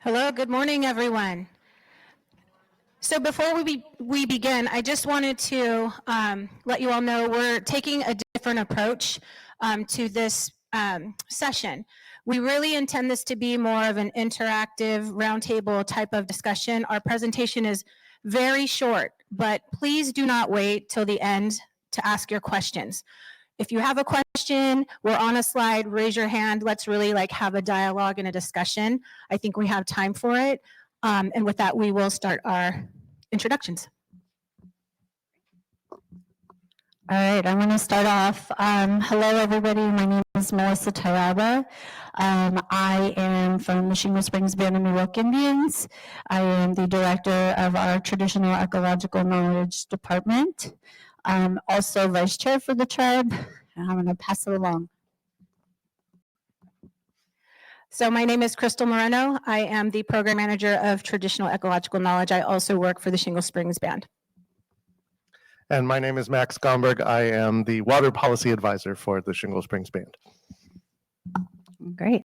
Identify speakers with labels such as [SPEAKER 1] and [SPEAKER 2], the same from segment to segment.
[SPEAKER 1] Hello, good morning, everyone. So before we begin, I just wanted to let you all know we're taking a different approach to this session. We really intend this to be more of an interactive roundtable type of discussion. Our presentation is very short, but please do not wait till the end to ask your questions. If you have a question, we're on a slide, raise your hand. Let's really have a dialogue and a discussion. I think we have time for it. And with that, we will start our introductions.
[SPEAKER 2] All right, I'm going to start off. Hello, everybody. My name is Melissa Taraba. I am from the Shingle Springs Band of Miwok Indians. I am the director of our traditional ecological knowledge department. I'm also vice chair for the tribe, and I'm going to pass it along.
[SPEAKER 1] So my name is Krystal Moreno. I am the program manager of traditional ecological knowledge. I also work for the Shingle Springs Band.
[SPEAKER 3] And my name is Max Gomberg. I am the water policy advisor for the Shingle Springs Band.
[SPEAKER 2] Great.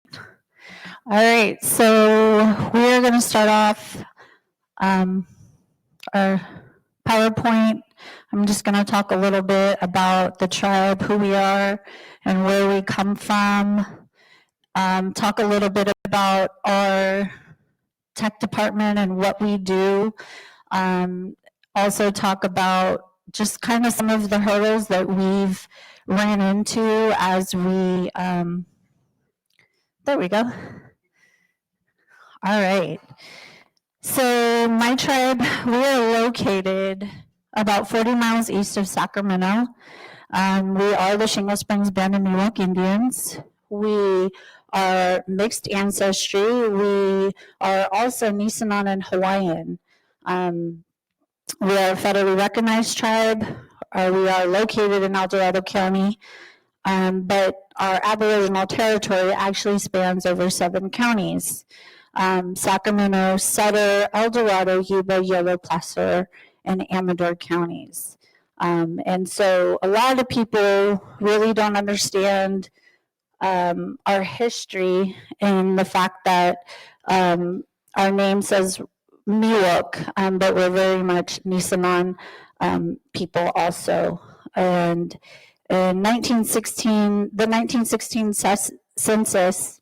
[SPEAKER 2] All right, so we're going to start off our PowerPoint. I'm just going to talk a little bit about the tribe, who we are, and where we come from. Talk a little bit about our tech department and what we do. Also talk about just kind of some of the hurdles that we've ran into as we, there we go. All right. So my tribe, we are located about 40 miles east of Sacramento. We are the Shingle Springs Band of Miwok Indians. We are mixed ancestry. We are also Nisenan and Hawaiian. We are a federally recognized tribe. We are located in El Dorado County, but our Aboriginal territory actually spans over 7 counties. Sacramento, Sutter, El Dorado, Yuba, Yolo, Placer, and Amador counties. And so a lot of people really don't understand our history and the fact that our name says Miwok, but we're very much Nisenan people also. And in the 1916 census,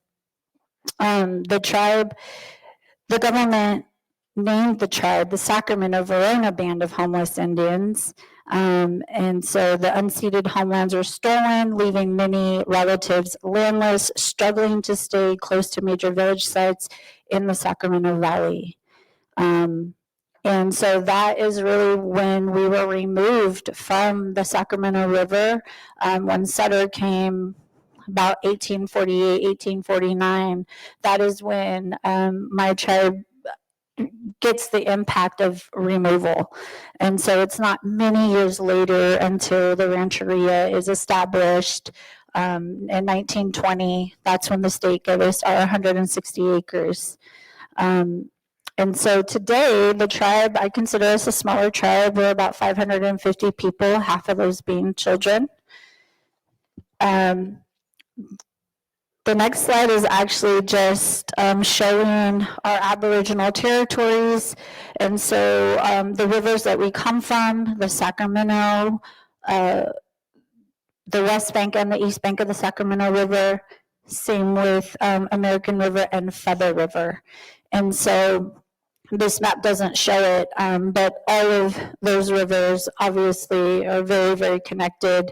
[SPEAKER 2] the government named the tribe the Sacramento Verona Band of Homeless Indians. And so the unceded homelands were stolen, leaving many relatives landless, struggling to stay close to major village sites in the Sacramento Valley. And so that is really when we were removed from the Sacramento River. When Sutter came about 1848, 1849, that is when my tribe gets the impact of removal. And so it's not many years later until the rancheria is established. In 1920, that's when the state gave us our 160 acres. And so today, the tribe, I consider us a smaller tribe. We're about 550 people, half of those being children. The next slide is actually just showing our Aboriginal territories. And so the rivers that we come from, the Sacramento, the West Bank and the East Bank of the Sacramento River, same with American River and Feather River. And so this map doesn't show it, but all of those rivers obviously are very, very connected.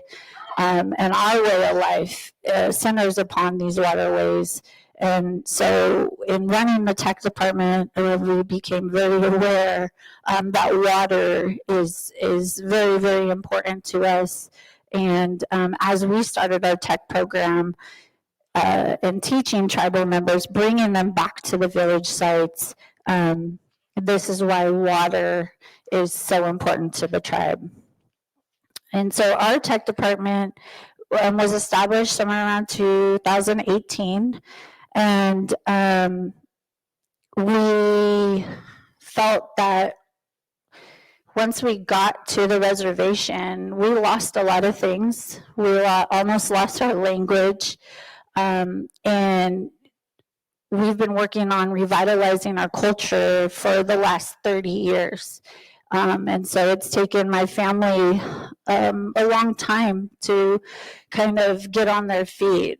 [SPEAKER 2] And our way of life centers upon these waterways. And so in running the tech department, we became very aware that water is very, very important to us. And as we started our tech program and teaching tribal members, bringing them back to the village sites, this is why water is so important to the tribe. And so our tech department was established somewhere around 2018. And we felt that once we got to the reservation, we lost a lot of things. We almost lost our language. And we've been working on revitalizing our culture for the last 30 years. And so it's taken my family a long time to kind of get on their feet.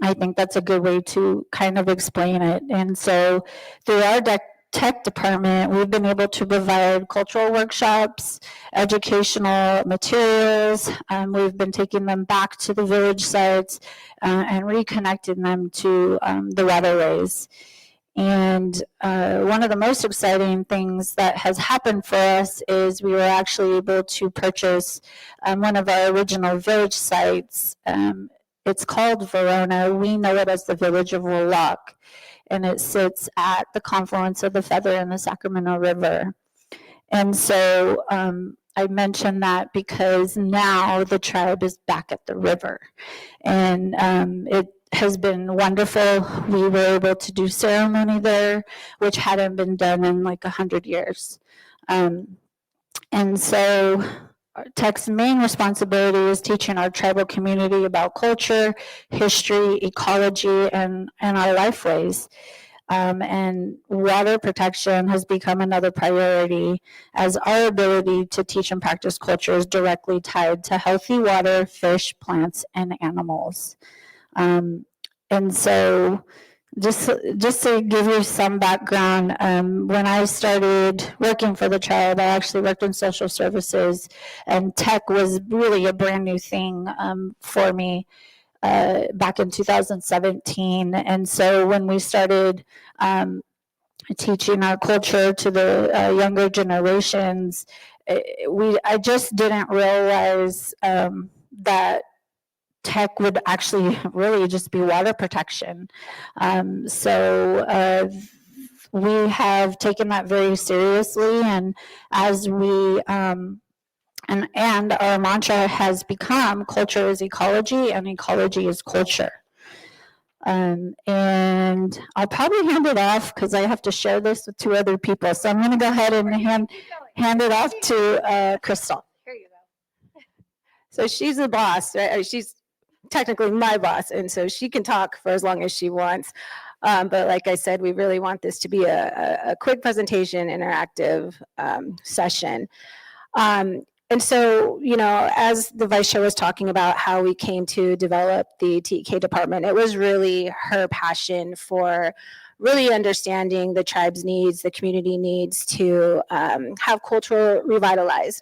[SPEAKER 2] I think that's a good way to kind of explain it. And so through our tech department, we've been able to provide cultural workshops, educational materials. We've been taking them back to the village sites and reconnecting them to the waterways. And one of the most exciting things that has happened for us is we were actually able to purchase one of our original village sites. It's called Verona. We know it as the village of Miwok, and it sits at the confluence of the Feather and the Sacramento River. And so I mention that because now the tribe is back at the river, and it has been wonderful. We were able to do ceremony there, which hadn't been done in like 100 years. And so Tech's main responsibility is teaching our tribal community about culture, history, ecology, and our lifeways. And water protection has become another priority, as our ability to teach and practice culture is directly tied to healthy water, fish, plants, and animals. And so just to give you some background, when I started working for the tribe, I actually worked in social services, and tech was really a brand new thing for me back in 2017. And so when we started teaching our culture to the younger generations, I just didn't realize that tech would actually really just be water protection. So we have taken that very seriously, and as we and our mantra has become culture is ecology and ecology is culture. And I'll probably hand it off because I have to share this with 2 other people. So I'm going to go ahead and hand it off to Krystal.
[SPEAKER 1] Here you go. So she's the boss, right? She's technically my boss, and so she can talk for as long as she wants. But like I said, we really want this to be a quick presentation, interactive session. And so, you know, as the vice chair was talking about how we came to develop the TEK department, it was really her passion for really understanding the tribe's needs, the community needs to have culture revitalized,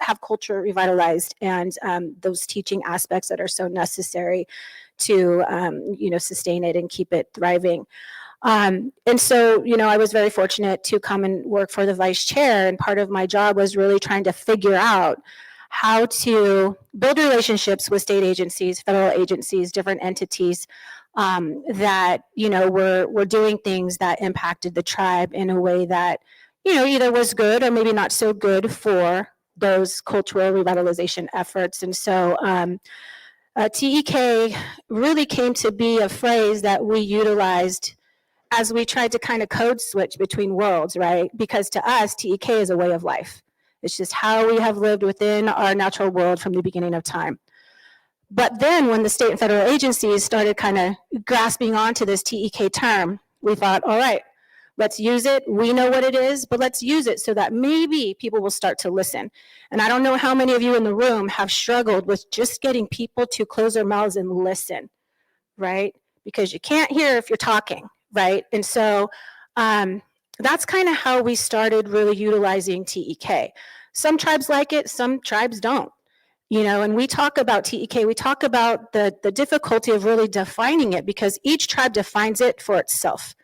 [SPEAKER 1] and those teaching aspects that are so necessary to, you know, sustain it and keep it thriving. And so, you know, I was very fortunate to come and work for the vice chair, and part of my job was really trying to figure out how to build relationships with state agencies, federal agencies, different entities that, you know, were doing things that impacted the tribe in a way that, you know, either was good or maybe not so good for those cultural revitalization efforts. And so TEK really came to be a phrase that we utilized as we tried to kind of code switch between worlds, right? Because to us, TEK is a way of life. It's just how we have lived within our natural world from the beginning of time. But then when the state and federal agencies started kind of grasping onto this TEK term, we thought, all right, let's use it. We know what it is, but let's use it so that maybe people will start to listen. And I don't know how many of you in the room have struggled with just getting people to close their mouths and listen, right? Because you can't hear if you're talking, right? And so that's kind of how we started really utilizing TEK. Some tribes like it, some tribes don't. You know, and we talk about TEK, we talk about the difficulty of really defining it because each tribe defines it for itself,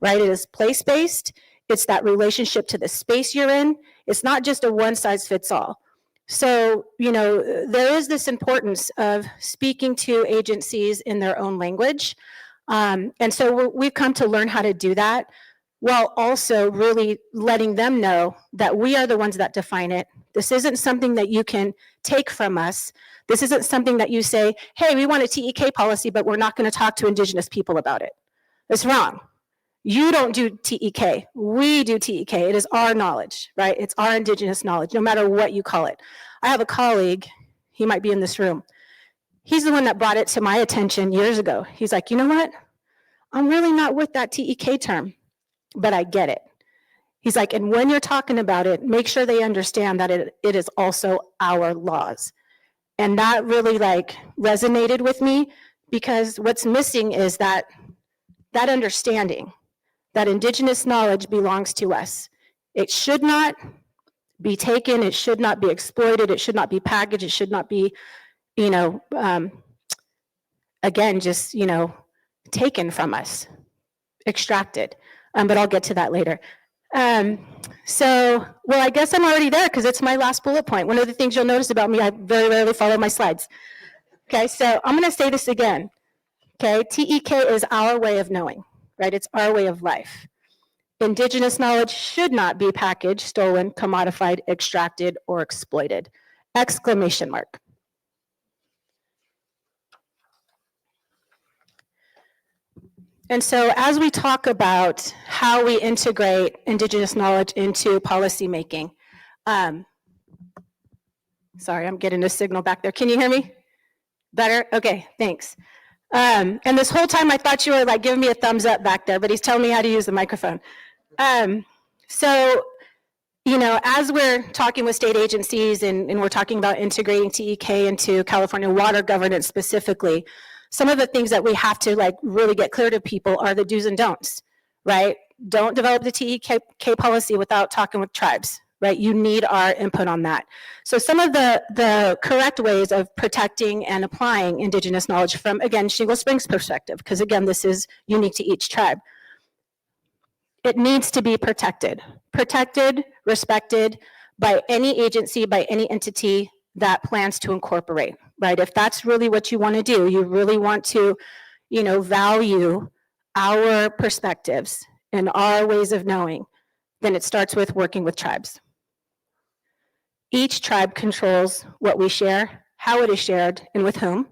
[SPEAKER 1] right? It is place-based. It's that relationship to the space you're in. It's not just a one-size-fits-all. So, you know, there is this importance of speaking to agencies in their own language. And so we've come to learn how to do that while also really letting them know that we are the ones that define it. This isn't something that you can take from us. This isn't something that you say, hey, we want a TEK policy, but we're not going to talk to Indigenous people about it. That's wrong. You don't do TEK. We do TEK. It is our knowledge, right? It's our Indigenous knowledge, no matter what you call it. I have a colleague, he might be in this room. He's the one that brought it to my attention years ago. He's like, you know what? I'm really not with that TEK term, but I get it. He's like, and when you're talking about it, make sure they understand that it is also our laws. And that really like resonated with me, because what's missing is that understanding that Indigenous knowledge belongs to us. It should not be taken, it should not be exploited, it should not be packaged, it should not be, again, just, taken from us, extracted. But I'll get to that later. Well, I guess I'm already there because it's my last bullet point. One of the things you'll notice about me, I very rarely follow my slides. Okay, so I'm going to say this again. Okay, TEK is our way of knowing, right? It's our way of life. Indigenous knowledge should not be packaged, stolen, commodified, extracted, or exploited. Exclamation mark. And so as we talk about how we integrate Indigenous knowledge into policymaking, sorry, I'm getting a signal back there. Can you hear me? Better? Okay, thanks. And this whole time I thought you were like giving me a thumbs up back there, but he's telling me how to use the microphone. As we're talking with state agencies and we're talking about integrating TEK into California water governance specifically, some of the things that we have to like really get clear to people are the do's and don'ts, right? Don't develop the TEK policy without talking with tribes, right? You need our input on that. So some of the correct ways of protecting and applying Indigenous knowledge from, again, Shingle Springs perspective, because again, this is unique to each tribe. It needs to be protected, respected by any agency, by any entity that plans to incorporate, right? If that's really what you want to do, you really want to, value our perspectives and our ways of knowing, then it starts with working with tribes. Each tribe controls what we share, how it is shared, and with whom.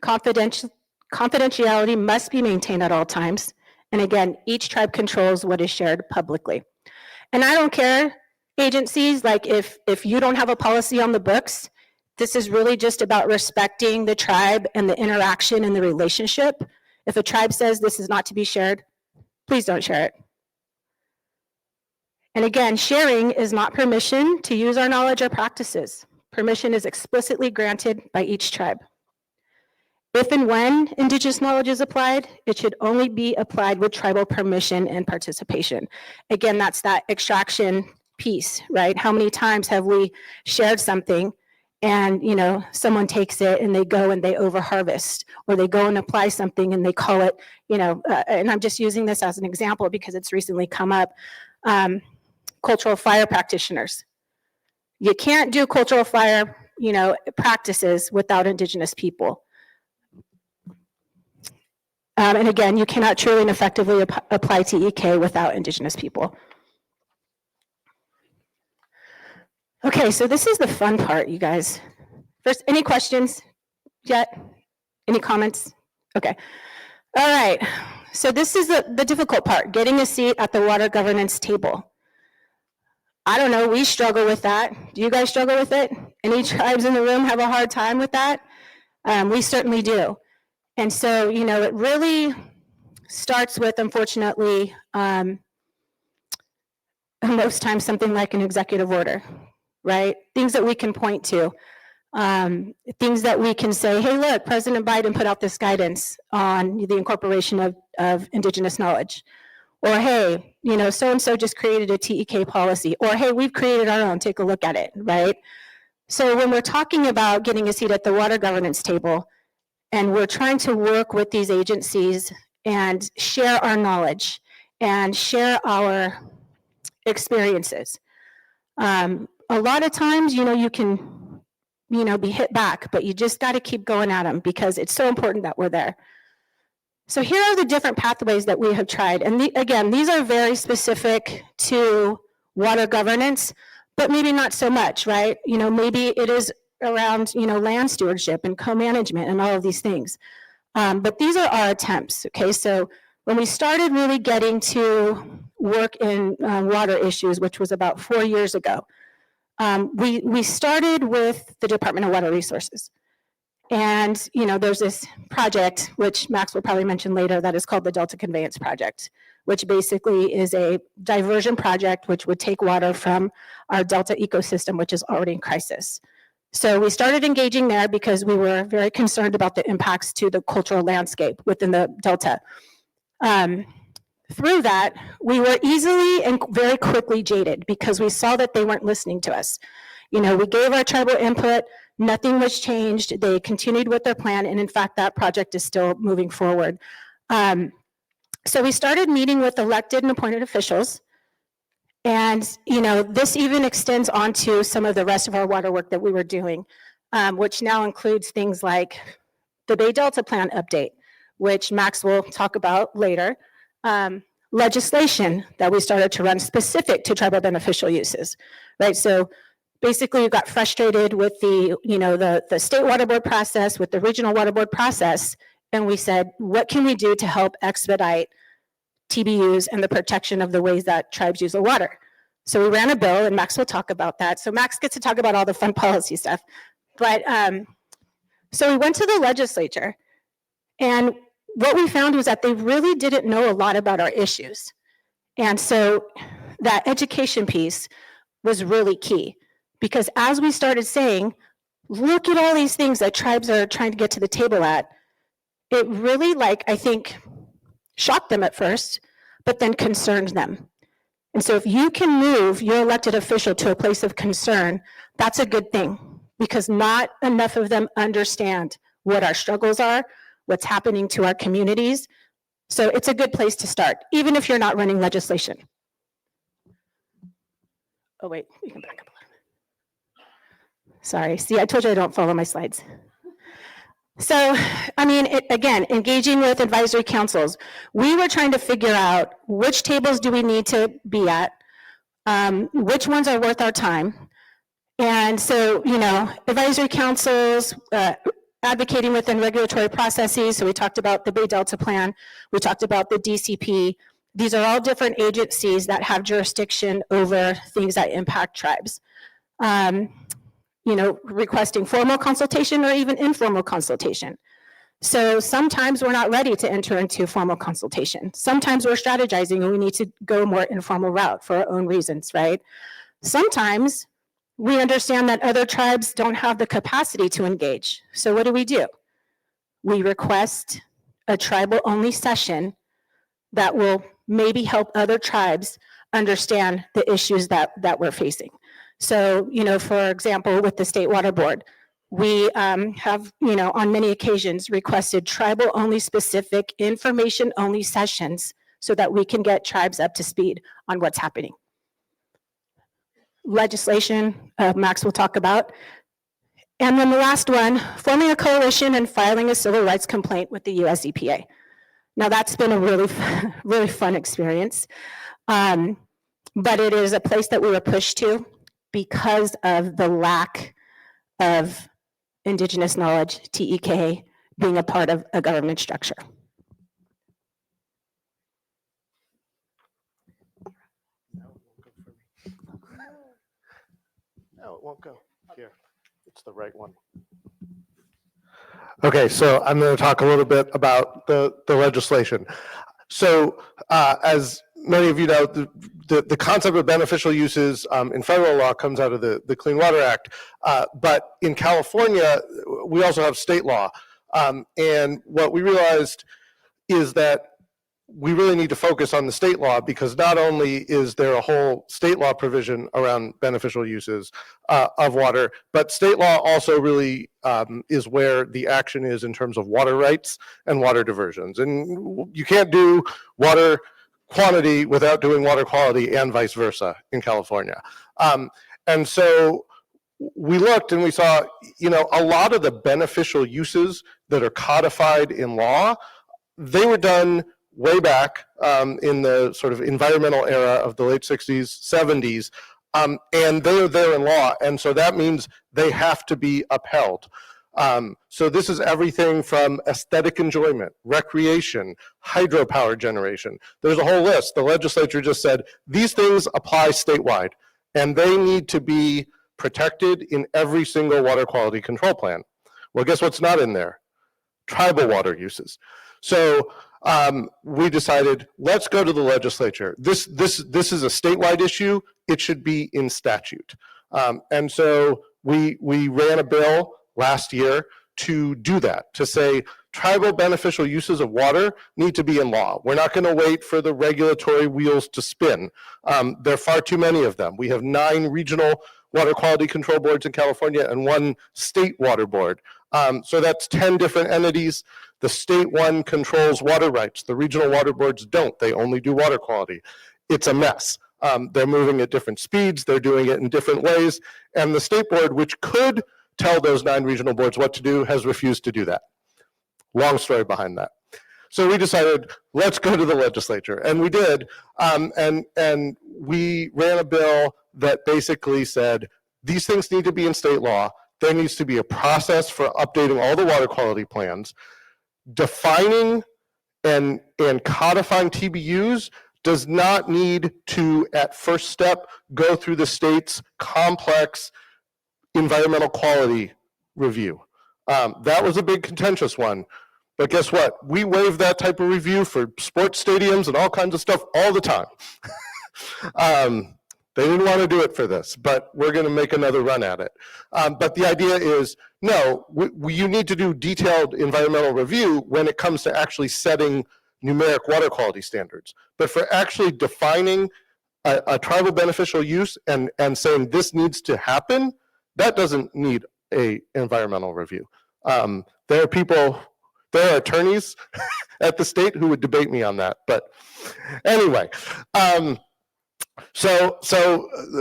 [SPEAKER 1] Confidentiality must be maintained at all times. And again, each tribe controls what is shared publicly. And I don't care, agencies, like if you don't have a policy on the books, this is really just about respecting the tribe and the interaction and the relationship. If a tribe says this is not to be shared, please don't share it. And again, sharing is not permission to use our knowledge or practices. Permission is explicitly granted by each tribe. If and when Indigenous knowledge is applied, it should only be applied with tribal permission and participation. Again, that's that extraction piece, right? How many times have we shared something and, someone takes it and they go and they over-harvest, or they go and apply something and they call it, and I'm just using this as an example because it's recently come up, cultural fire practitioners. You can't do cultural fire, practices without Indigenous people. And again, you cannot truly and effectively apply TEK without Indigenous people. Okay, so this is the fun part, you guys. First, any questions yet? Any comments? Okay. All right. So this is the difficult part, getting a seat at the water governance table. I don't know, we struggle with that. Do you guys struggle with it? Any tribes in the room have a hard time with that? We certainly do. And so, it really starts with, unfortunately, most times something like an executive order, right? Things that we can point to, things that we can say, hey, look, President Biden put out this guidance on the incorporation of Indigenous knowledge. Or, hey, so-and-so just created a TEK policy. Or, hey, we've created our own, take a look at it, right? So when we're talking about getting a seat at the water governance table, and we're trying to work with these agencies and share our knowledge and share our experiences. A lot of times, you can, be hit back, but you just got to keep going at them because it's so important that we're there. So here are the different pathways that we have tried. And again, these are very specific to water governance, but maybe not so much, right? Maybe it is around, land stewardship and co-management and all of these things. But these are our attempts, okay? So when we started really getting to work in water issues, which was about 4 years ago, we started with the Department of Water Resources. And, there's this project, which Max will probably mention later, that is called the Delta Conveyance Project, which basically is a diversion project which would take water from our Delta ecosystem, which is already in crisis. So we started engaging there because we were very concerned about the impacts to the cultural landscape within the Delta. Through that, we were easily and very quickly jaded because we saw that they weren't listening to us. We gave our tribal input, nothing was changed, they continued with their plan, and in fact, that project is still moving forward. So we started meeting with elected and appointed officials, and this even extends onto some of the rest of our water work that we were doing, which now includes things like the Bay Delta Plan update, which Max will talk about later, legislation that we started to run specific to tribal beneficial uses, right? So basically, we got frustrated with the state water board process, with the regional water board process, and we said, what can we do to help expedite TBUs and the protection of the ways that tribes use the water? So we ran a bill, and Max will talk about that. So Max gets to talk about all the fun policy stuff. But so we went to the legislature, and what we found was that they really didn't know a lot about our issues. And so that education piece was really key, because as we started saying, look at all these things that tribes are trying to get to the table at, it really, I think, shocked them at first, but then concerned them. And so if you can move your elected official to a place of concern, that's a good thing, because not enough of them understand what our struggles are, what's happening to our communities. So it's a good place to start, even if you're not running legislation. Oh, wait, you can back up a little. Sorry, see, I told you I don't follow my slides. So, again, engaging with advisory councils, we were trying to figure out which tables do we need to be at, which ones are worth our time. And so, advisory councils, advocating within regulatory processes. So we talked about the Bay Delta Plan, we talked about the DCP. These are all different agencies that have jurisdiction over things that impact tribes. Requesting formal consultation or even informal consultation. So sometimes we're not ready to enter into formal consultation. Sometimes we're strategizing and we need to go more informal route for our own reasons, right? Sometimes we understand that other tribes don't have the capacity to engage. So what do? We request a tribal-only session that will maybe help other tribes understand the issues that we're facing. So, for example, with the State Water Board, we have, on many occasions requested tribal-only specific, information-only sessions so that we can get tribes up to speed on what's happening. Legislation, Max will talk about. And then the last one, forming a coalition and filing a civil rights complaint with the US EPA. Now that's been a really, really fun experience. But it is a place that we were pushed to because of the lack of Indigenous knowledge, TEK, being a part of a government structure.
[SPEAKER 3] No, it won't go. Here, it's the right one. Okay, so I'm going to talk a little bit about the legislation. So as many of you know, the concept of beneficial uses in federal law comes out of the Clean Water Act, but in California, we also have state law. And what we realized is that we really need to focus on the state law, because not only is there a whole state law provision around beneficial uses of water, but state law also really is where the action is in terms of water rights and water diversions. And you can't do water quantity without doing water quality, and vice versa in California. And so we looked and we saw, a lot of the beneficial uses that are codified in law, they were done way back in the sort of environmental era of the late 60s, 70s, and they're there in law, and so that means they have to be upheld. So this is everything from aesthetic enjoyment, recreation, hydropower generation. There's a whole list. The legislature just said, these things apply statewide, and they need to be protected in every single water quality control plan, Well, guess what's not in there? Tribal water uses. So we decided, let's go to the legislature. This is a statewide issue. It should be in statute. And so we ran a bill last year to do that, to say tribal beneficial uses of water need to be in law. We're not going to wait for the regulatory wheels to spin. There are far too many of them. We have 9 regional water quality control boards in California and 1 state water board. So that's 10 different entities. The state one controls water rights. The regional water boards don't. They only do water quality. It's a mess. They're moving at different speeds. They're doing it in different ways. And the state board, which could tell those 9 regional boards what to do, has refused to do that. Long story behind that. So we decided, let's go to the legislature. And we did. And we ran a bill that basically said, these things need to be in state law. There needs to be a process for updating all the water quality plans. Defining and codifying TBUs does not need to, at first step, go through the state's complex environmental quality review. That was a big contentious one. But guess what? We waive that type of review for sports stadiums and all kinds of stuff all the time. They didn't want to do it for this, but we're going to make another run at it. But the idea is, no, you need to do detailed environmental review when it comes to actually setting numeric water quality standards. But for actually defining a tribal beneficial use and saying this needs to happen, that doesn't need a environmental review. There are people, there are attorneys at the state who would debate me on that. But anyway, so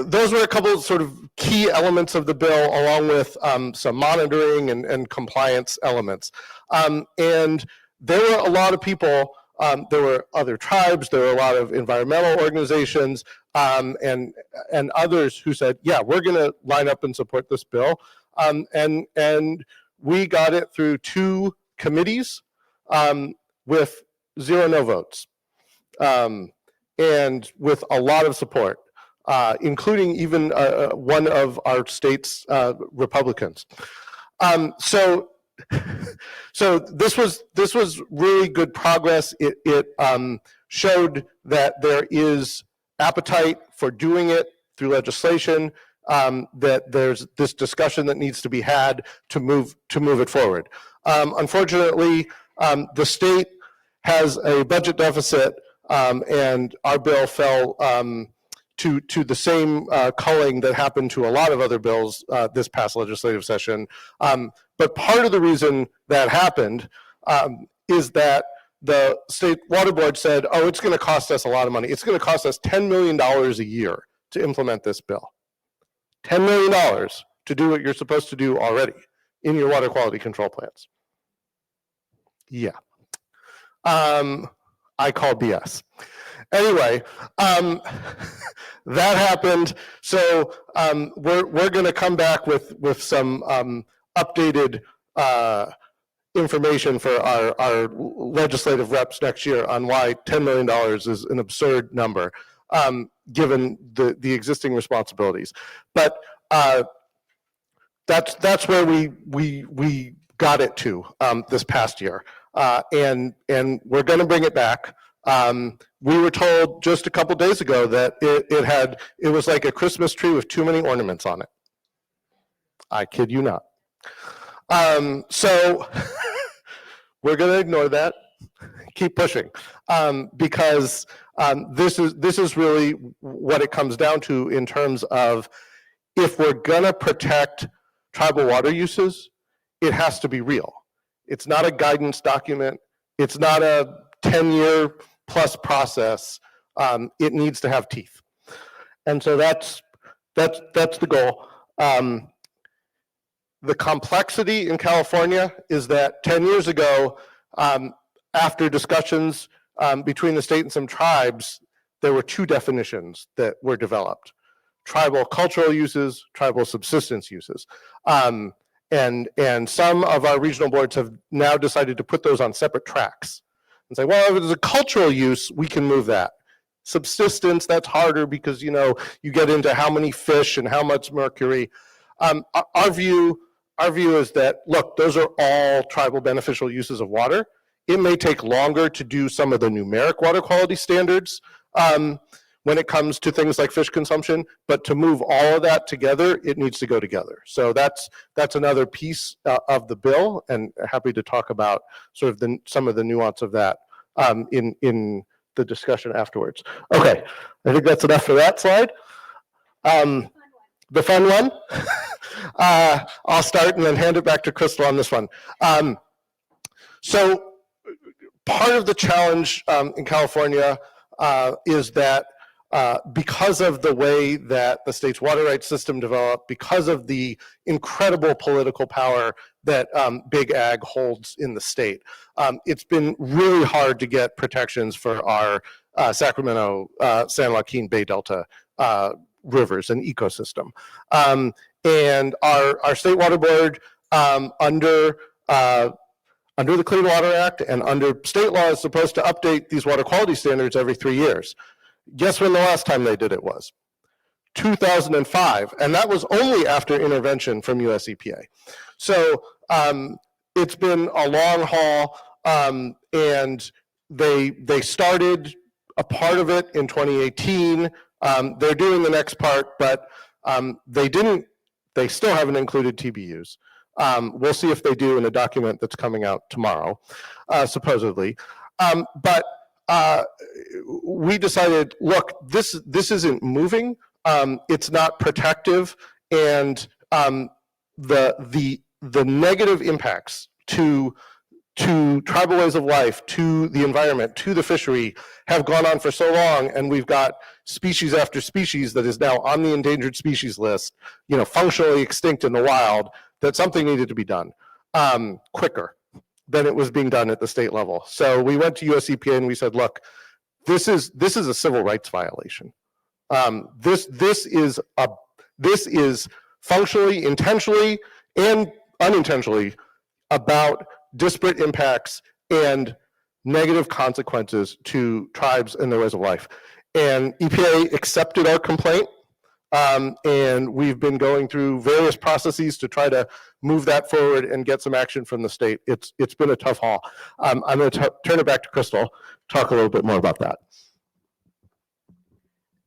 [SPEAKER 3] those were a couple of sort of key elements of the bill, along with some monitoring and compliance elements. And there were a lot of people, there were other tribes, there were a lot of environmental organizations, and others who said, yeah, we're going to line up and support this bill. And we got it through 2 committees with 0 no votes. And with a lot of support, including even one of our state's Republicans. So this was really good progress. It showed that there is appetite for doing it through legislation, that there's this discussion that needs to be had to move it forward. Unfortunately, the state has a budget deficit, and our bill fell to the same culling that happened to a lot of other bills this past legislative session. But part of the reason that happened is that the state water board said, oh, it's going to cost us a lot of money. It's going to cost us $10 million a year to implement this bill. $10 million to do what you're supposed to do already in your water quality control plans. Yeah. I call BS. Anyway, that happened. So we're going to come back with some updated information for our legislative reps next year on why $10 million is an absurd number, given the existing responsibilities. But that's where we got it to this past year. And we're going to bring it back. We were told just a couple days ago that it was like a Christmas tree with too many ornaments on it. I kid you not. So we're going to ignore that. Keep pushing, because this is really what it comes down to in terms of, if we're going to protect tribal water uses, it has to be real. It's not a guidance document. It's not a 10-year plus process. It needs to have teeth. And so that's the goal. The complexity in California is that 10 years ago, after discussions between the state and some tribes, there were 2 definitions that were developed: tribal cultural uses, tribal subsistence uses. And some of our regional boards have now decided to put those on separate tracks and say, well, if it's a cultural use, we can move that. Subsistence, that's harder because, you get into how many fish and how much mercury. Our view our view is that, look, those are all tribal beneficial uses of water. It may take longer to do some of the numeric water quality standards when it comes to things like fish consumption, but to move all of that together, it needs to go together. So that's another piece of the bill, and happy to talk about sort of some of the nuance of that in the discussion afterwards. Okay, I think that's enough for that slide. The fun one. I'll start and then hand it back to Krystal on this one. So part of the challenge in California is that because of the way that the state's water rights system developed, because of the incredible political power that Big Ag holds in the state, it's been really hard to get protections for our Sacramento, San Joaquin Bay Delta rivers and ecosystem. And our state water board under the Clean Water Act and under state law is supposed to update these water quality standards every 3 years. Guess when the last time they did it was? 2005, and that was only after intervention from US EPA. So it's been a long haul, and they started a part of it in 2018. They're doing the next part, but they still haven't included TBUs. We'll see if they do in a document that's coming out tomorrow, supposedly. But we decided, look, this isn't moving. It's not protective, and the negative impacts to tribal ways of life, to the environment, to the fishery have gone on for so long, and we've got species after species that is now on the endangered species list, functionally extinct in the wild, that something needed to be done quicker than it was being done at the state level. So we went to US EPA and we said, look, this is a civil rights violation. This is functionally, intentionally, and unintentionally about disparate impacts and negative consequences to tribes and their ways of life. And EPA accepted our complaint, and we've been going through various processes to try to move that forward and get some action from the state. It's been a tough haul. I'm going to turn it back to Krystal, talk a little bit more about that.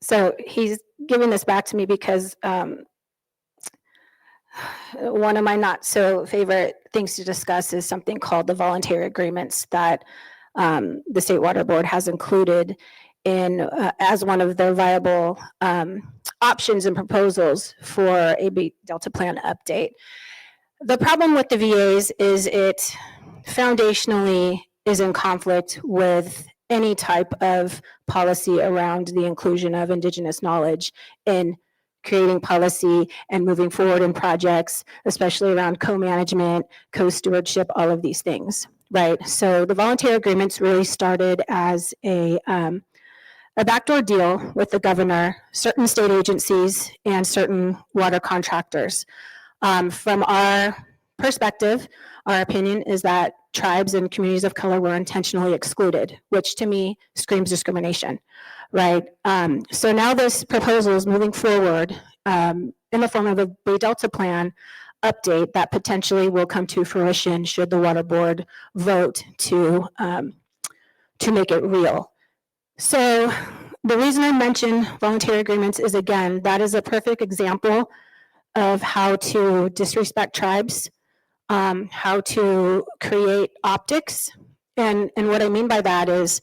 [SPEAKER 2] So he's giving this back to me because one of my not so favorite things to discuss is something called the voluntary agreements that the State Water Board has included in as one of their viable options and proposals for a Bay Delta Plan update. The problem with the VAs is it foundationally is in conflict with any type of policy around the inclusion of Indigenous knowledge in creating policy and moving forward in projects, especially around co-management, co-stewardship, all of these things, right? So the voluntary agreements really started as a backdoor deal with the governor, certain state agencies, and certain water contractors. From our perspective, our opinion is that tribes and communities of color were intentionally excluded, which to me screams discrimination, right? So now this proposal is moving forward in the form of a Bay Delta Plan update that potentially will come to fruition should the Water Board vote to make it real. So the reason I mention voluntary agreements is, again, that is a perfect example of how to disrespect tribes, how to create optics. And what I mean by that is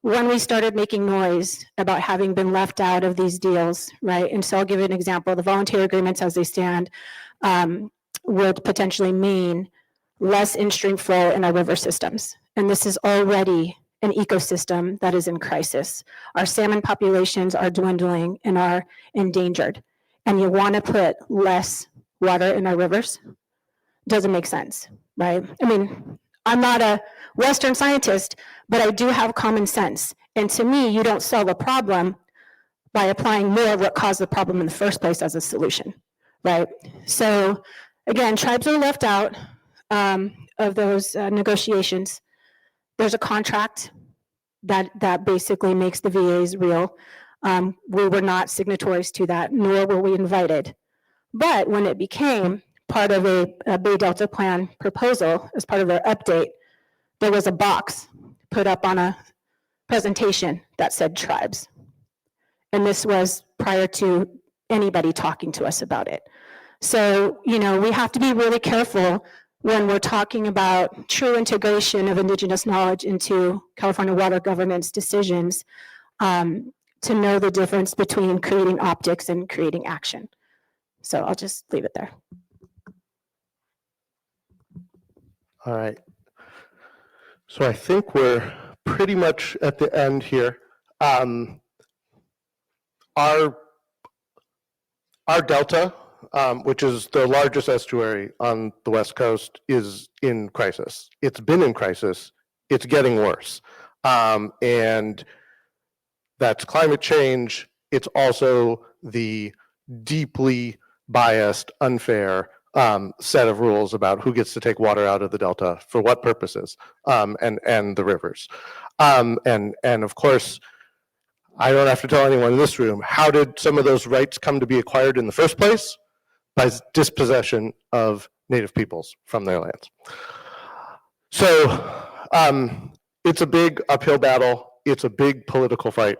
[SPEAKER 2] when we started making noise about having been left out of these deals, right? And so I'll give you an example. The voluntary agreements as they stand would potentially mean less in-stream flow in our river systems. And this is already an ecosystem that is in crisis. Our salmon populations are dwindling and are endangered. And you want to put less water in our rivers? Doesn't make sense, right? I mean, I'm not a Western scientist, but I do have common sense. And to me, you don't solve a problem by applying more of what caused the problem in the first place as a solution, right? So again, tribes are left out of those negotiations. There's a contract that basically makes the VAs real. We were not signatories to that, nor were we invited. But when it became
[SPEAKER 1] part of a Bay Delta Plan proposal, as part of their update, there was a box put up on a presentation that said tribes. And this was prior to anybody talking to us about it. So, you know, we have to be really careful when we're talking about true integration of Indigenous knowledge into California water governance decisions, to know the difference between creating optics and creating action. So I'll just leave it there.
[SPEAKER 3] All right. So I think we're pretty much at the end here. Our delta, which is the largest estuary on the West Coast, is in crisis. It's been in crisis. It's getting worse. And that's climate change. It's also the deeply biased, unfair set of rules about who gets to take water out of the delta for what purposes, and the rivers. And of course, I don't have to tell anyone in this room, how did some of those rights come to be acquired in the first place? By dispossession of Native peoples from their lands. So it's a big uphill battle. It's a big political fight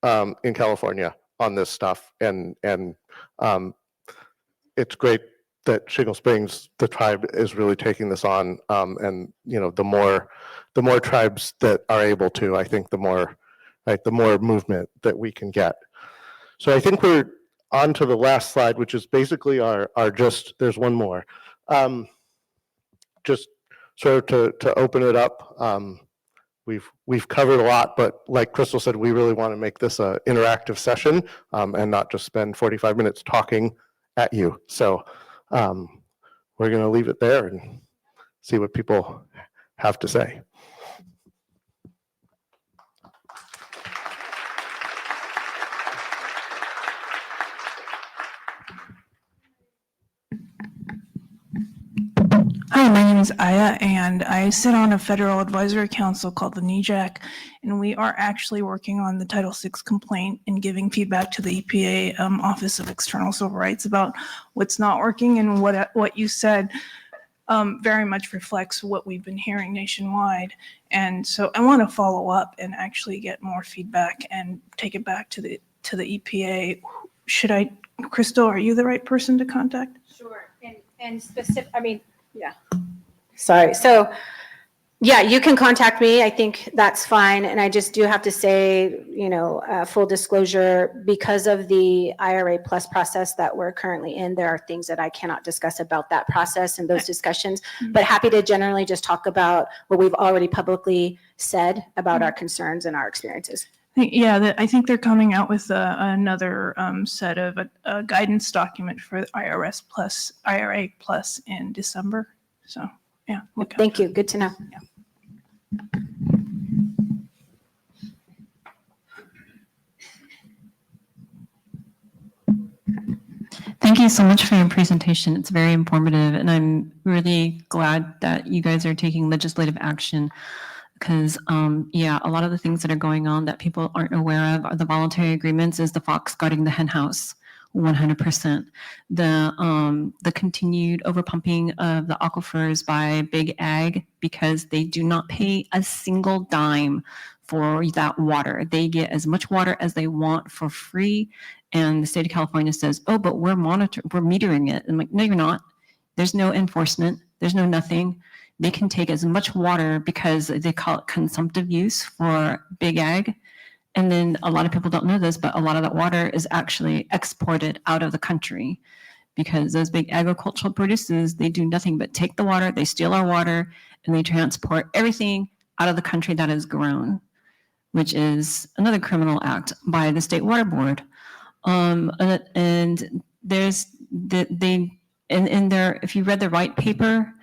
[SPEAKER 3] in California on this stuff. And it's great that Shingle Springs, the tribe, is really taking this on. And you know, the more tribes that are able to, I think the more movement that we can get. So I think we're on to the last slide, which is basically our just, there's one more. Just sort of to open it up. We've covered a lot, but like Krystal said, we really want to make this an interactive session, and not just spend 45 minutes talking at you. So we're going to leave it there and see what people have to say.
[SPEAKER 4] Hi, my name is Aya, and I sit on a federal advisory council called the NEJAC, and we are actually working on the Title VI complaint and giving feedback to the EPA Office of External Civil Rights about what's not working, and what you said very much reflects what we've been hearing nationwide. And so I want to follow up and actually get more feedback and take it back to the EPA. Should I, Krystal, are you the right person to contact?
[SPEAKER 1] Sure, and specific, I mean, yeah. Sorry. So, yeah, you can contact me. I think that's fine. And I just do have to say, you know, full disclosure, because of the IRA Plus process that we're currently in, there are things that I cannot discuss about that process and those discussions, but happy to generally just talk about what we've already publicly said about our concerns and our experiences.
[SPEAKER 4] Yeah, I think they're coming out with another set of a guidance document for IRA Plus in December. So, yeah.
[SPEAKER 1] Thank you. Good to know.
[SPEAKER 4] Yeah.
[SPEAKER 5] Thank you so much for your presentation. It's very informative, and I'm really glad that you guys are taking legislative action. Because, yeah, a lot of the things that are going on that people aren't aware of are the voluntary agreements is the fox guarding the hen house, 100%. The continued overpumping of the aquifers by big ag because they do not pay a single dime for that water. They get as much water as they want for free. And the state of California says, oh, but we're metering it. I'm like, no, you're not. There's no enforcement. There's no nothing. They can take as much water because they call it consumptive use for big ag. And then a lot of people don't know this, but a lot of that water is actually exported out of the country because those big agricultural producers, they do nothing but take the water, they steal our water, and they transport everything out of the country that is grown, which is another criminal act by the State Water Board. And there's, in their, if you read the white paper,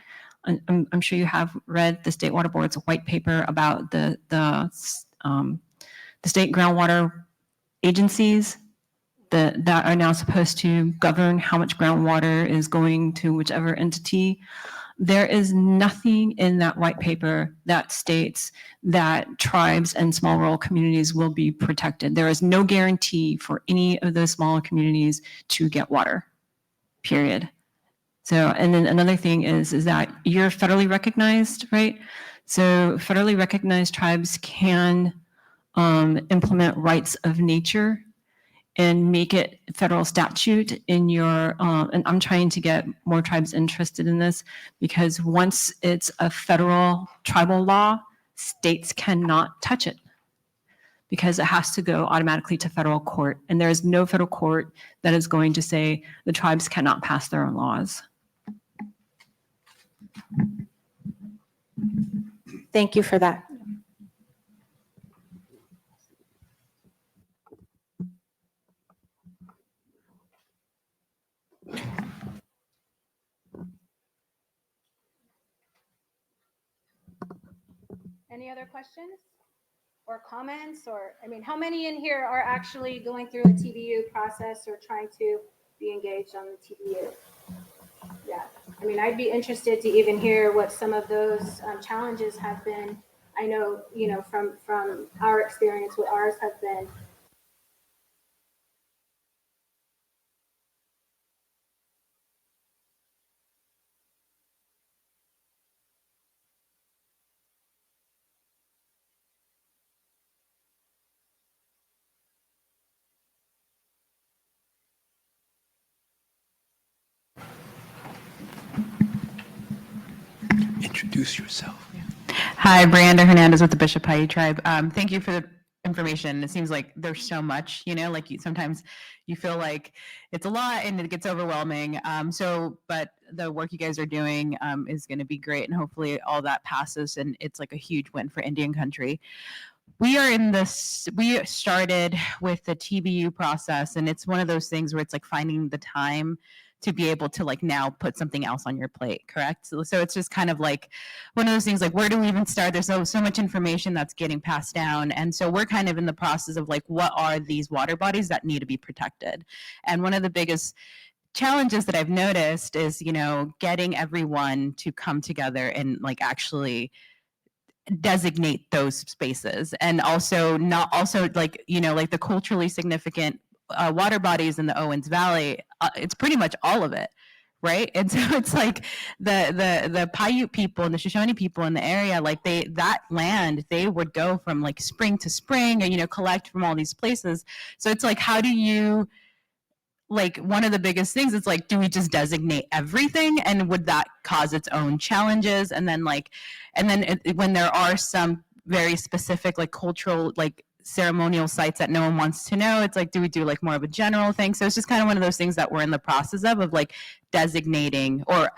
[SPEAKER 5] I'm sure you have read the State Water Board's white paper about the state groundwater agencies that are now supposed to govern how much groundwater is going to whichever entity. There is nothing in that white paper that states that tribes and small rural communities will be protected. There is no guarantee for any of those smaller communities to get water, period. So, and then another thing is that you're federally recognized, right? So federally recognized tribes can implement rights of nature and make it federal statute in your, and I'm trying to get more tribes interested in this because once it's a federal tribal law, states cannot touch it because it has to go automatically to federal court. And there is no federal court that is going to say the tribes cannot pass their own laws.
[SPEAKER 1] Thank you for that. Any other questions or comments? Or, I mean, how many in here are actually going through a TBU process or trying to be engaged on the TBU? Yeah, I mean, I'd be interested to even hear what some of those challenges have been. I know, you know, from our experience, what ours have been.
[SPEAKER 6] Introduce yourself.
[SPEAKER 7] Hi, Brianda Hernandez with the Bishop Paiute Tribe. Thank you for the information. It seems like there's so much, you know, like sometimes you feel like it's a lot and it gets overwhelming. But the work you guys are doing is going to be great, and hopefully all that passes and it's like a huge win for Indian country. We started with the TBU process, and it's one of those things where it's like finding the time to be able to like now put something else on your plate, correct? So it's just kind of like one of those things like, where do we even start? There's so much information that's getting passed down. And so we're kind of in the process of like, what are these water bodies that need to be protected? And one of the biggest challenges that I've noticed is, you know, getting everyone to come together and like actually designate those spaces, and also like, you know, like the culturally significant water bodies in the Owens Valley, it's pretty much all of it, right? And so it's like the Paiute people and the Shoshone people in the area, like that land, they would go from like spring to spring, and, you know, collect from all these places. So it's like, how do you, like, one of the biggest things is like, do we just designate everything, and would that cause its own challenges? And then when there are some very specific like cultural like ceremonial sites that no one wants to know, it's like, do we do like more of a general thing? So it's just kind of one of those things that we're in the process of like designating, or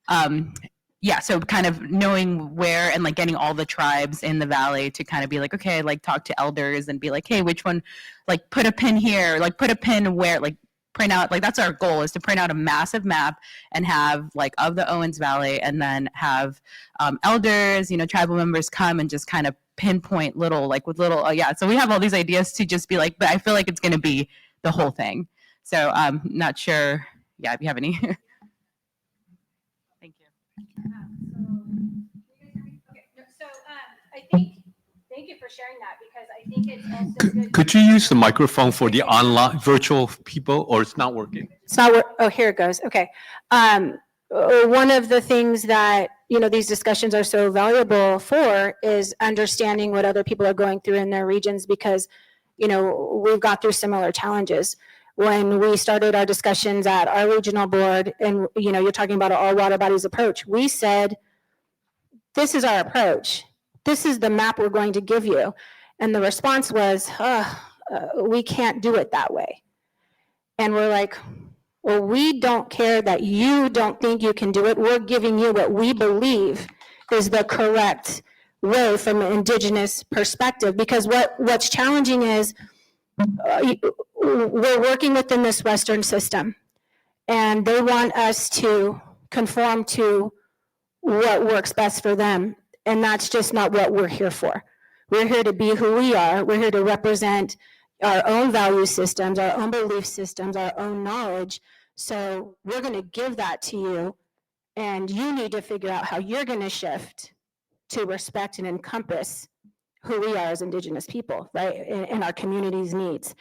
[SPEAKER 7] so kind of knowing where, and like getting all the tribes in the valley to kind of be like, okay, like talk to elders and be like, hey, which one, like put a pin here, like put a pin where, like print out, like that's our goal, is to print out a massive map and have like of the Owens Valley, and then have elders, you know, tribal members come and just kind of pinpoint little, like with little, so we have all these ideas to just be like, but I feel like it's going to be the whole thing. So I'm not sure, if you have any. Thank you.
[SPEAKER 1] Thank you for sharing that, because I think it's also good.
[SPEAKER 6] Could you use the microphone for the online virtual people, or it's not working?
[SPEAKER 1] It's not oh, here it goes. Okay. One of the things that, you know, these discussions are so valuable for is understanding what other people are going through in their regions, because, you know, we've got through similar challenges. When we started our discussions at our regional board, and, you know, you're talking about an all water bodies approach, we said, this is our approach. This is the map we're going to give you. And the response was, we can't do it that way. And we're like, well, we don't care that you don't think you can do it. We're giving you what we believe is the correct way from an Indigenous perspective. Because what's challenging is we're working within this Western system, and they want us to conform to what works best for them. And that's just not what we're here for. We're here to be who we are. We're here to represent our own value systems, our own belief systems, our own knowledge. So we're going to give that to you, and you need to figure out how you're going to shift to respect and encompass who we are as Indigenous people, right, and our community's needs.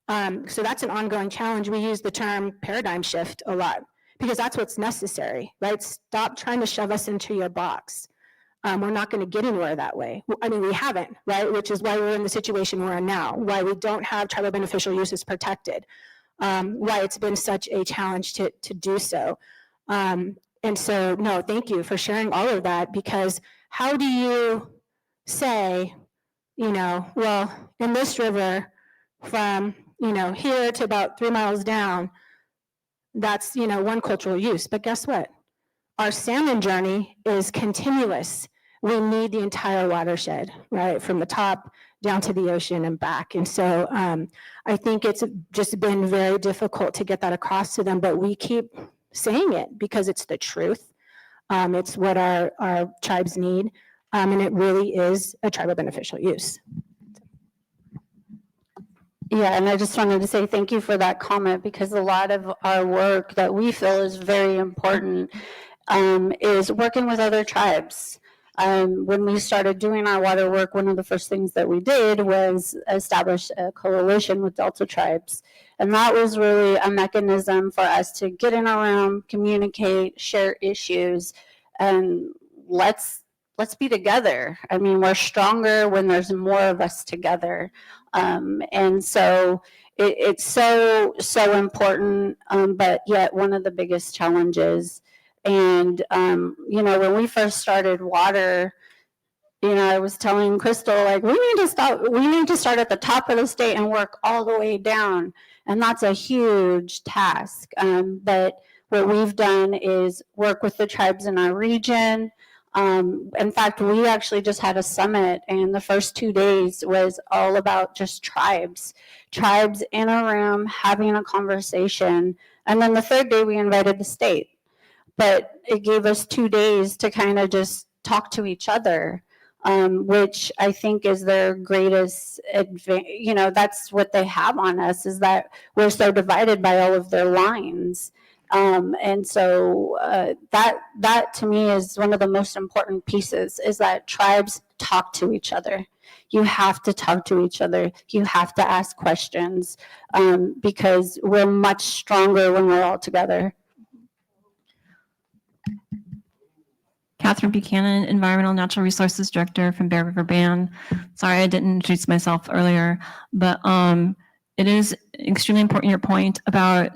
[SPEAKER 1] So that's an ongoing challenge. We use the term paradigm shift a lot, because that's what's necessary, right? Stop trying to shove us into your box. We're not going to get anywhere that way. I mean, we haven't, right? Which is why we're in the situation we're in now, why we don't have tribal beneficial uses protected, why it's been such a challenge to do so. And so, no, thank you for sharing all of that, because how do you say, you know, well, in this river from, you know, here to about 3 miles down, that's, you know, one cultural use. But guess what? Our salmon journey is continuous. We need the entire watershed, right? From the top down to the ocean and back. And so I think it's just been very difficult to get that across to them, but we keep saying it because it's the truth. It's what our tribes need. And it really is a tribal beneficial use.
[SPEAKER 2] Yeah, and I just wanted to say thank you for that comment, because a lot of our work that we feel is very important is working with other tribes. When we started doing our water work, one of the first things that we did was establish a coalition with Delta tribes. And that was really a mechanism for us to get in a room, communicate, share issues, and let's be together. I mean, we're stronger when there's more of us together. And so it's so important, but yet one of the biggest challenges. And, you know, when we first started water, you know, I was telling Krystal, like, we need to start at the top of the state and work all the way down. And that's a huge task. But what we've done is work with the tribes in our region. In fact, we actually just had a summit, and the first 2 days was all about just tribes in a room having a conversation. And then the third day we invited the state. But it gave us 2 days to kind of just talk to each other, which I think is their greatest advantage. You know, that's what they have on us, is that we're so divided by all of their lines. And so that to me is one of the most important pieces, is that tribes talk to each other. You have to talk to each other. You have to ask questions, because we're much stronger when we're all together.
[SPEAKER 5] Catherine Buchanan, Environmental Natural Resources Director from Bear River Band. Sorry, I didn't introduce myself earlier, but it is extremely important, your point about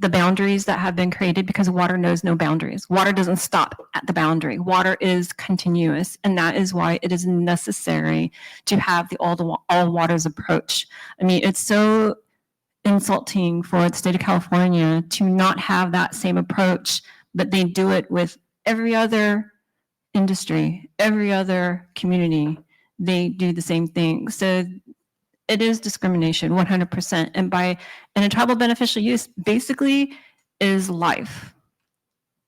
[SPEAKER 5] the boundaries that have been created, because water knows no boundaries. Water doesn't stop at the boundary. Water is continuous, and that is why it is necessary to have the all waters approach. I mean, it's so insulting for the state of California to not have that same approach, but they do it with every other industry, every other community. They do the same thing. So it is discrimination, 100%. And a tribal beneficial use basically is life.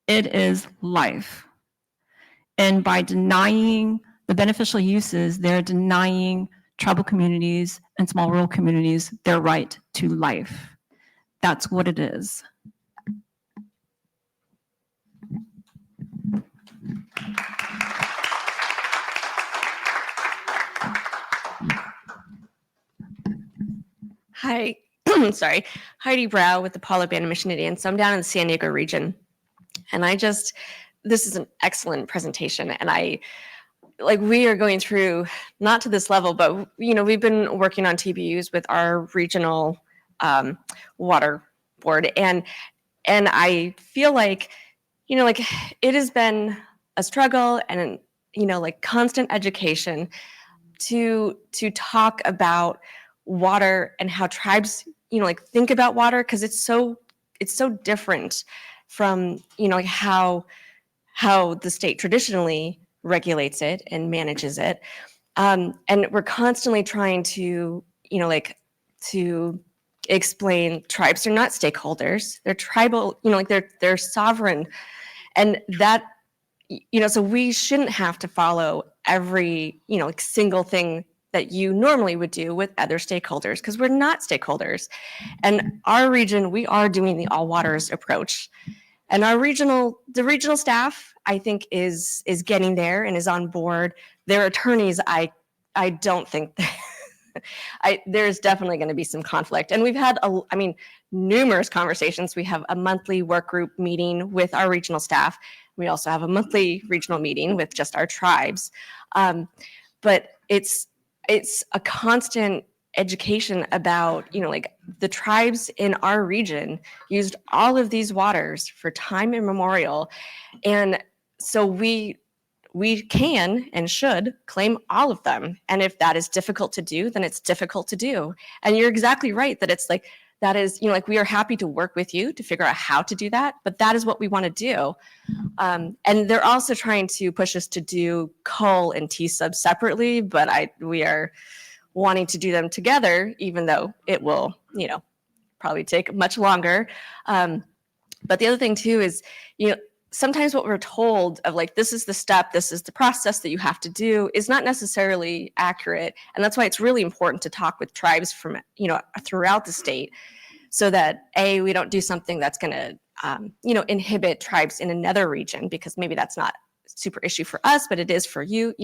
[SPEAKER 5] It is life. And by denying the beneficial uses, they're denying tribal communities and small rural communities their right to life. That's what it is.
[SPEAKER 8] Hi, sorry, Heidi Brow with the Paula Band of Mission Indians. So I'm down in the San Diego region, and this is an excellent presentation. And we are going through, not to this level, but, you know, we've been working on TBUs with our regional water board. And I feel like, you know, like it has been a struggle and, you know, like constant education to talk about water and how tribes, you know, like think about water, because it's so different from, you know, like how the state traditionally regulates it and manages it. And we're constantly trying to, you know, like to explain tribes are not stakeholders. They're tribal, you know, like they're sovereign. And that, you know, so we shouldn't have to follow every, you know, like single thing that you normally would do with other stakeholders, because we're not stakeholders. And our region, we are doing the all waters approach. And the regional staff, I think, is getting there and is on board. Their attorneys, I don't think there's definitely going to be some conflict. And we've had, numerous conversations. We have a monthly work group meeting with our regional staff. We also have a monthly regional meeting with just our tribes. But it's a constant education about, like the tribes in our region used all of these waters for time immemorial. And so we can and should claim all of them. And if that is difficult to do, then it's difficult to do. And you're exactly right that it's like, that is, like we are happy to work with you to figure out how to do that, but that is what we want to do. And they're also trying to push us to do coal and T-sub separately, but we are wanting to do them together, even though it will, probably take much longer. But the other thing too is, sometimes what we're told of like, this is the step, this is the process that you have to do is not necessarily accurate. And that's why it's really important to talk with tribes from, throughout the state so that we don't do something that's going to, inhibit tribes in another region, because maybe that's not a super issue for us, but it is for you,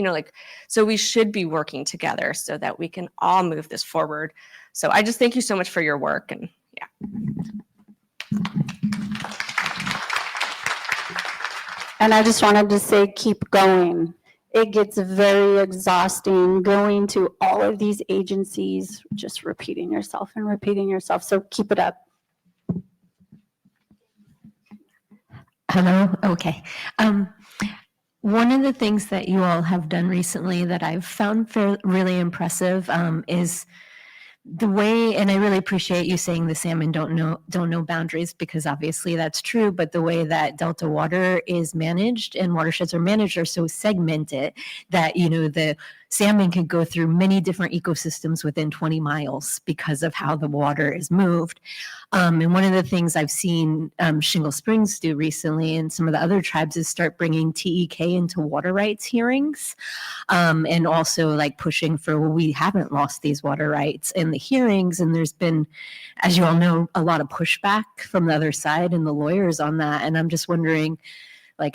[SPEAKER 8] so we should be working together so that we can all move this forward. So I just thank you so much for your work. And
[SPEAKER 2] And I just wanted to say, keep going. It gets very exhausting going to all of these agencies, just repeating yourself and repeating yourself. So keep it up.
[SPEAKER 9] Hello. Okay. One of the things that you all have done recently that I've found really impressive is the way, and I really appreciate you saying the salmon don't know boundaries, because obviously that's true, but the way that Delta water is managed and watersheds are managed are so segmented that, the salmon can go through many different ecosystems within 20 miles because of how the water is moved. And one of the things I've seen Shingle Springs do recently and some of the other tribes is start bringing TEK into water rights hearings, and also like pushing for, well, we haven't lost these water rights in the hearings. And there's been, as you all know, a lot of pushback from the other side and the lawyers on that. And I'm just wondering, like,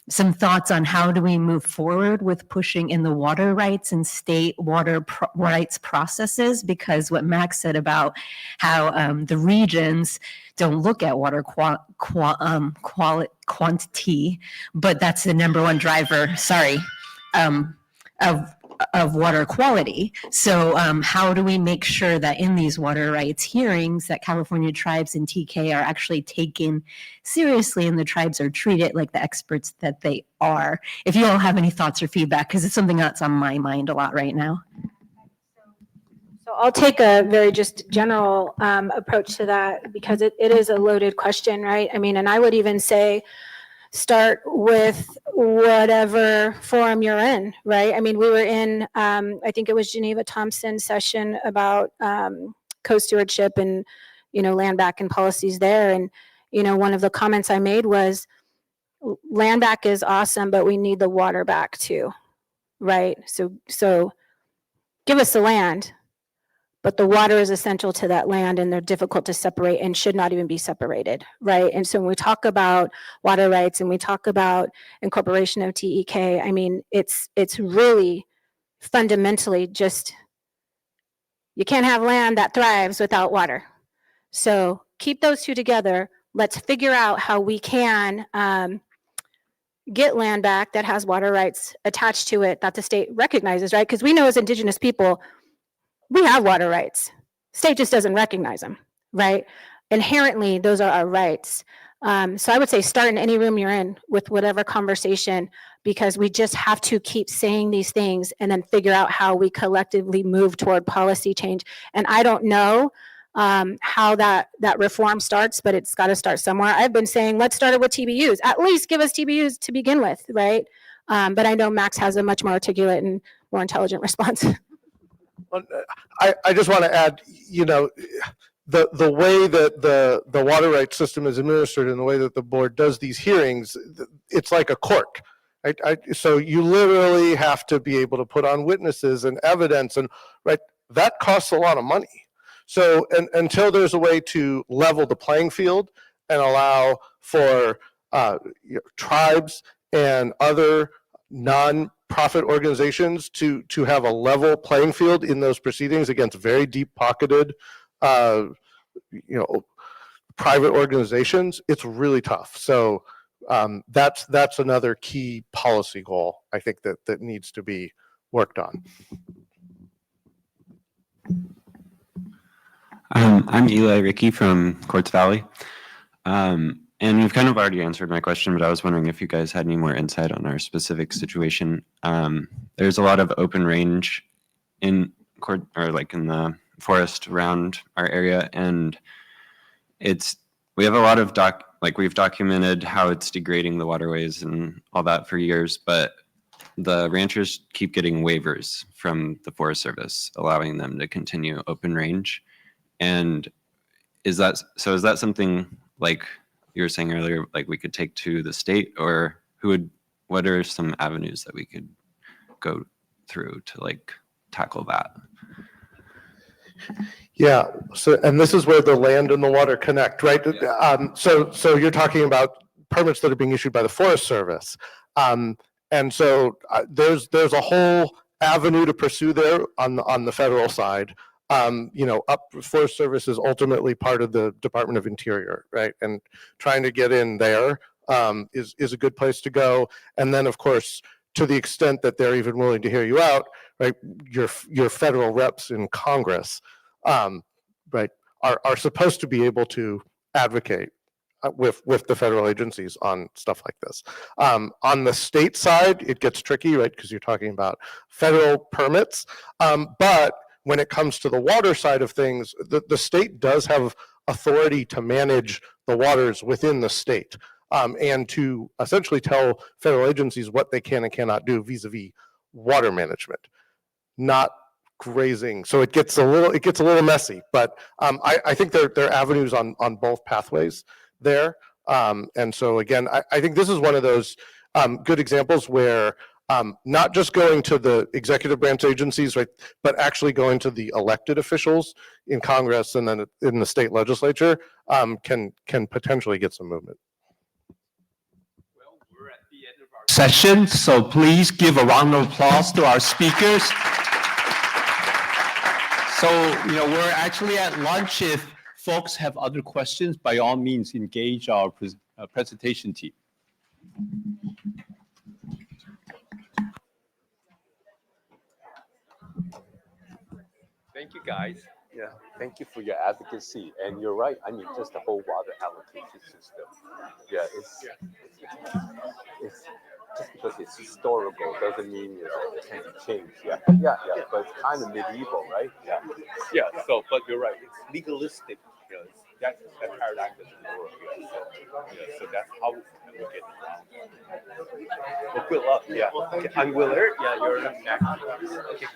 [SPEAKER 9] some thoughts on how do we move forward with pushing in the water rights and state water rights processes, because what Max said about how the regions don't look at water quantity, but that's the number one driver, of water quality. So how do we make sure that in these water rights hearings that California tribes and TK are actually taken seriously and the tribes are treated like the experts that they are? If you all have any thoughts or feedback, because it's something that's on my mind a lot right now.
[SPEAKER 1] So I'll take a very just general approach to that, because it is a loaded question, right? I mean, and I would even say, start with whatever forum you're in, right? I mean, we were in, I think it was Geneva Thompson's session about co-stewardship and, land back and policies there. And, one of the comments I made was, land back is awesome, but we need the water back too, right? So give us the land, but the water is essential to that land, and they're difficult to separate and should not even be separated, right? And so when we talk about water rights and we talk about incorporation of TEK, I mean, it's really fundamentally just, you can't have land that thrives without water. So keep those two together. Let's figure out how we can get land back that has water rights attached to it that the state recognizes, right? Because we know as Indigenous people, we have water rights. State just doesn't recognize them, right? Inherently, those are our rights. So I would say start in any room you're in with whatever conversation, because we just have to keep saying these things and then figure out how we collectively move toward policy change. And I don't know how that reform starts, but it's got to start somewhere. I've been saying, let's start it with TBUs. At least give us TBUs to begin with, right? But I know Max has a much more articulate and more intelligent response.
[SPEAKER 3] I just want to add, the way that the water rights system is administered and the way that the board does these hearings, it's like a court. Right? So you literally have to be able to put on witnesses and evidence, and that costs a lot of money. So until there's a way to level the playing field and allow for tribes and other nonprofit organizations to have a level playing field in those proceedings against very deep-pocketed, private organizations, it's really tough. So that's another key policy goal, I think, that needs to be worked on.
[SPEAKER 10] I'm Eli Ricky from Quartz Valley. And you've kind of already answered my question, but I was wondering if you guys had any more insight on our specific situation. There's a lot of open range in the forest around our area, and we have a lot of we've documented how it's degrading the waterways and all that for years, but the ranchers keep getting waivers from the Forest Service, allowing them to continue open range. And is that something, like you were saying earlier, like we could take to the state, or what are some avenues that we could go through to like tackle that?
[SPEAKER 3] Yeah, so, and this is where the land and the water connect, right? So you're talking about permits that are being issued by the Forest Service. And so there's a whole avenue to pursue there on the federal side. Forest Service is ultimately part of the Department of Interior, right? And trying to get in there is a good place to go. And then, of course, to the extent that they're even willing to hear you out, right? Your federal reps in Congress, right, are supposed to be able to advocate with the federal agencies on stuff like this. On the state side, it gets tricky, right? Because you're talking about federal permits, but when it comes to the water side of things, the state does have authority to manage the waters within the state, and to essentially tell federal agencies what they can and cannot do vis-a-vis water management, not grazing. So it gets a little messy, but I think there are avenues on both pathways there. And so again, I think this is one of those good examples where not just going to the executive branch agencies, right, but actually going to the elected officials in Congress and then in the state legislature can potentially get some movement.
[SPEAKER 6] Well, we're at the end of our session, so please give a round of applause to our speakers. So, we're actually at lunch. If folks have other questions, by all means, engage our presentation team. Thank you, guys. Yeah, thank you for your advocacy. And you're right. I mean, just the whole water allocation system. Yeah, it's just because it's historical doesn't mean it can be changed. Yeah. But it's kind of medieval, right? Yeah. So, but you're right. It's legalistic. That paradigm doesn't work. So that's how we get around. Well, good luck. Yeah. Okay. I'm Willard. Yeah, you're next. Okay.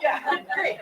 [SPEAKER 6] Yeah, great.